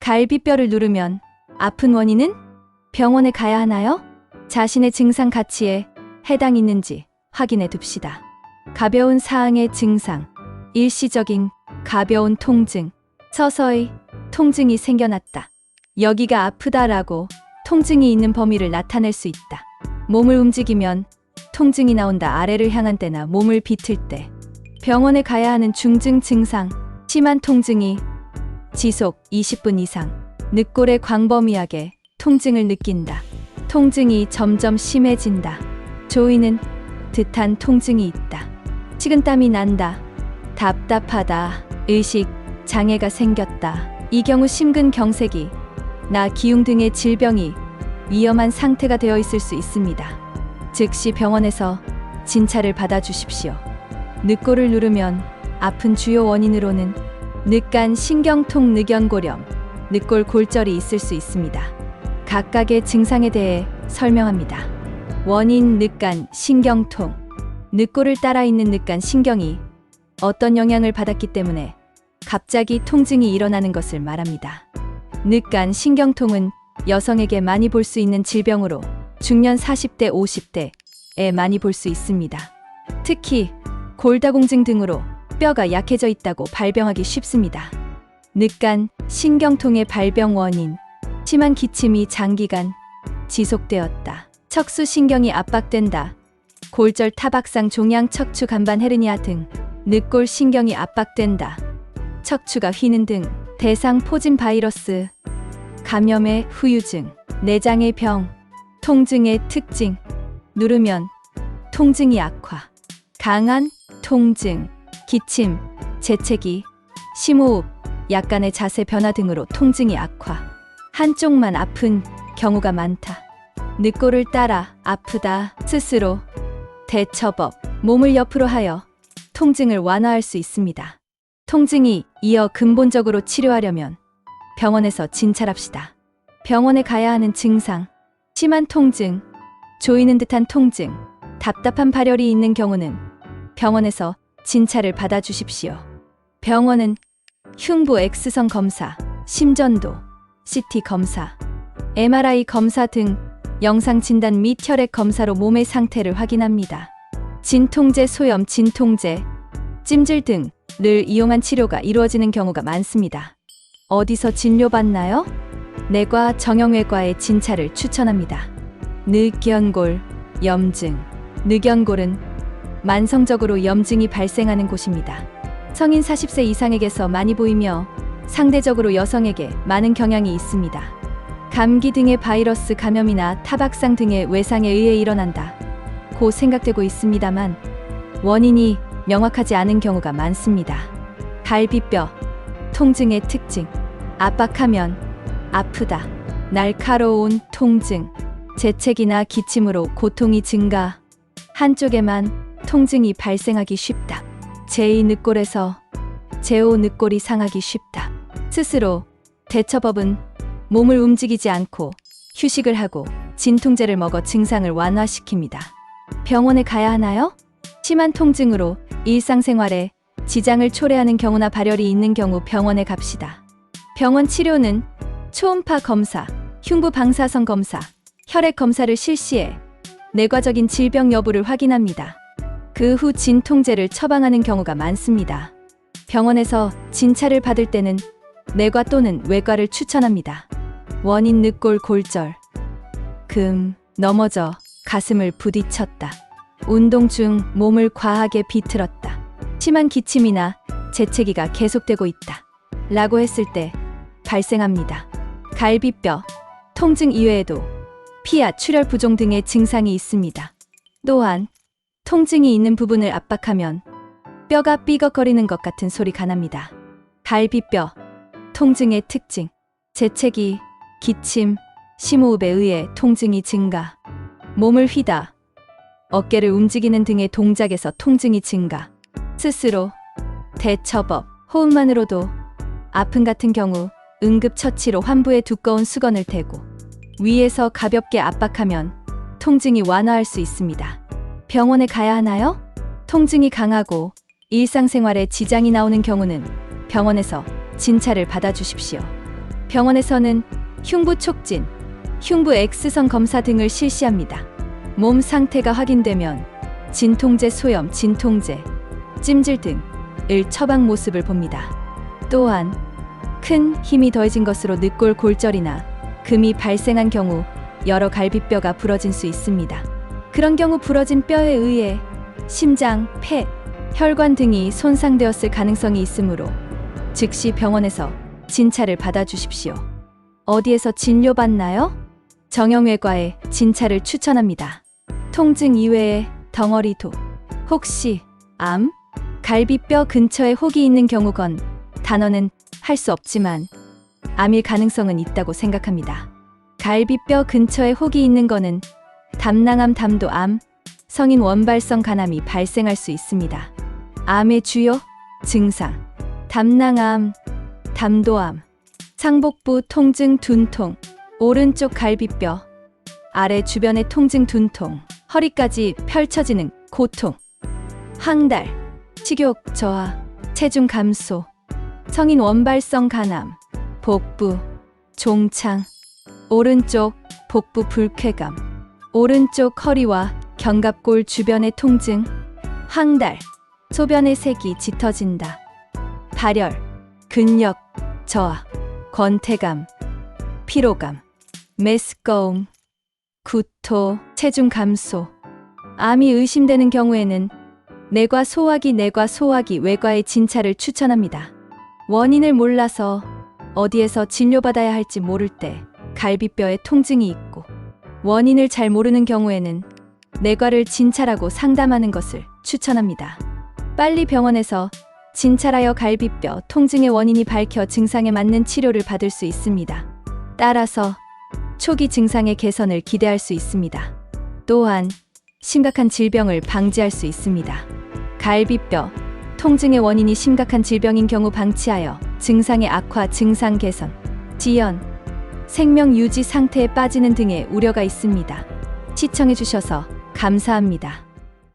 갈비뼈를 누르면 아픈 원인은? 병원에 가야 하나요? 자신의 증상 가치에 해당 있는지 확인해 둡시다. 가벼운 사항의 증상, 일시적인 가벼운 통증, 서서히 통증이 생겨났다. 여기가 아프다라고 통증이 있는 범위를 나타낼 수 있다. 몸을 움직이면 통증이 나온다. 아래를 향한 때나 몸을 비틀 때. 병원에 가야 하는 중증 증상, 심한 통증이 지속 20분 이상, 늑골에 광범위하게 통증을 느낀다. 통증이 점점 심해진다. 조이는 듯한 통증이 있다. 식은땀이 난다. 답답하다. 의식 장애가 생겼다. 이 경우 심근경색이 나 기흉 등의 질병이 위험한 상태가 되어 있을 수 있습니다. 즉시 병원에서 진찰을 받아주십시오. 늑골을 누르면 아픈 주요 원인으로는 늑간 신경통, 늑연골염, 늑골 골절이 있을 수 있습니다. 각각의 증상에 대해 설명합니다. 원인 늑간 신경통. 늑골을 따라 있는 늑간 신경이 어떤 영향을 받았기 때문에 갑자기 통증이 일어나는 것을 말합니다. 늑간 신경통은 여성에게 많이 볼 수 있는 질병으로 중년 40대, 50대에 많이 볼 수 있습니다. 특히 골다공증 등으로 뼈가 약해져 있다고 발병하기 쉽습니다. 늑간 신경통의 발병 원인, 심한 기침이 장기간 지속되었다. 척수신경이 압박된다. 골절, 타박상, 종양, 척추, 간반, 헤르니아 등 늑골 신경이 압박된다. 척추가 휘는 등 대상 포진 바이러스, 감염의 후유증, 내장의 병, 통증의 특징, 누르면 통증이 악화, 강한 통증, 기침, 재채기, 심호흡, 약간의 자세 변화 등으로 통증이 악화, 한쪽만 아픈 경우가 많다. 늑골을 따라 아프다. 스스로 대처법, 몸을 옆으로 하여 통증을 완화할 수 있습니다. 통증이 이어 근본적으로 치료하려면 병원에서 진찰합시다. 병원에 가야 하는 증상, 심한 통증, 조이는 듯한 통증, 답답한 발열이 있는 경우는 병원에서 진찰을 받아주십시오. 병원은 흉부 X선 검사, 심전도, CT 검사, MRI 검사 등 영상 진단 및 혈액 검사로 몸의 상태를 확인합니다. 진통제, 소염, 진통제, 찜질 등을 이용한 치료가 이루어지는 경우가 많습니다. 어디서 진료받나요? 내과 정형외과의 진찰을 추천합니다. 늑연골, 염증. 늑연골은 만성적으로 염증이 발생하는 곳입니다. 성인 40세 이상에게서 많이 보이며 상대적으로 여성에게 많은 경향이 있습니다. 감기 등의 바이러스 감염이나 타박상 등의 외상에 의해 일어난다 고 생각되고 있습니다만 원인이 명확하지 않은 경우가 많습니다. 갈비뼈, 통증의 특징, 압박하면 아프다, 날카로운 통증, 재채기나 기침으로 고통이 증가, 한쪽에만 통증이 발생하기 쉽다. 제2늑골에서 제5늑골이 상하기 쉽다. 스스로 대처법은 몸을 움직이지 않고 휴식을 하고 진통제를 먹어 증상을 완화시킵니다. 병원에 가야 하나요? 심한 통증으로 일상생활에 지장을 초래하는 경우나 발열이 있는 경우 병원에 갑시다. 병원 치료는 초음파 검사, 흉부 방사선 검사, 혈액 검사를 실시해 내과적인 질병 여부를 확인합니다. 그 후 진통제를 처방하는 경우가 많습니다. 병원에서 진찰을 받을 때는 내과 또는 외과를 추천합니다. 원인 늑골 골절, 넘어져 가슴을 부딪혔다. 운동 중 몸을 과하게 비틀었다. 심한 기침이나 재채기가 계속되고 있다. 라고 했을 때 발생합니다. 갈비뼈, 통증 이외에도 피하, 출혈 부종 등의 증상이 있습니다. 또한 통증이 있는 부분을 압박하면 뼈가 삐걱거리는 것 같은 소리가 납니다. 갈비뼈, 통증의 특징, 재채기, 기침, 심호흡에 의해 통증이 증가, 몸을 휘다, 어깨를 움직이는 등의 동작에서 통증이 증가, 스스로 대처법, 호흡만으로도 아픔 같은 경우 응급처치로 환부에 두꺼운 수건을 대고 위에서 가볍게 압박하면 통증이 완화할 수 있습니다. 병원에 가야 하나요? 통증이 강하고 일상생활에 지장이 나오는 경우는 병원에서 진찰을 받아주십시오. 병원에서는 흉부 촉진, 흉부 X선 검사 등을 실시합니다. 몸 상태가 확인되면 진통제 소염, 진통제, 찜질 등을 처방 모습을 봅니다. 또한 큰 힘이 더해진 것으로 늑골 골절이나 금이 발생한 경우 여러 갈비뼈가 부러질 수 있습니다. 그런 경우 부러진 뼈에 의해 심장, 폐, 혈관 등이 손상되었을 가능성이 있으므로 즉시 병원에서 진찰을 받아주십시오. 어디에서 진료받나요? 정형외과에 진찰을 추천합니다. 통증 이외에 덩어리도, 혹시 암, 갈비뼈 근처에 혹이 있는 경우건 단언은 할 수 없지만 암일 가능성은 있다고 생각합니다. 갈비뼈 근처에 혹이 있는 거는 담낭암, 담도암, 성인 원발성 간암이 발생할 수 있습니다. 암의 주요 증상: 담낭암, 담도암, 상복부 통증, 둔통, 오른쪽 갈비뼈 아래 주변의 통증, 둔통, 허리까지 펼쳐지는 고통, 황달, 식욕 저하, 체중 감소, 성인 원발성 간암, 복부, 종창, 오른쪽 복부 불쾌감, 오른쪽 허리와 견갑골 주변의 통증, 황달, 소변의 색이 짙어진다, 발열, 근력 저하, 권태감, 피로감, 메스꺼움, 구토, 체중 감소. 암이 의심되는 경우에는 내과 소화기 외과의 진찰을 추천합니다. 원인을 몰라서 어디에서 진료받아야 할지 모를 때 갈비뼈에 통증이 있고 원인을 잘 모르는 경우에는 내과를 진찰하고 상담하는 것을 추천합니다. 빨리 병원에서 진찰하여 갈비뼈 통증의 원인이 밝혀 증상에 맞는 치료를 받을 수 있습니다. 따라서 초기 증상의 개선을 기대할 수 있습니다. 또한 심각한 질병을 방지할 수 있습니다. 갈비뼈 통증의 원인이 심각한 질병인 경우 방치하여 증상의 악화, 증상 개선, 지연, 생명 유지 상태에 빠지는 등의 우려가 있습니다. 시청해 주셔서 감사합니다.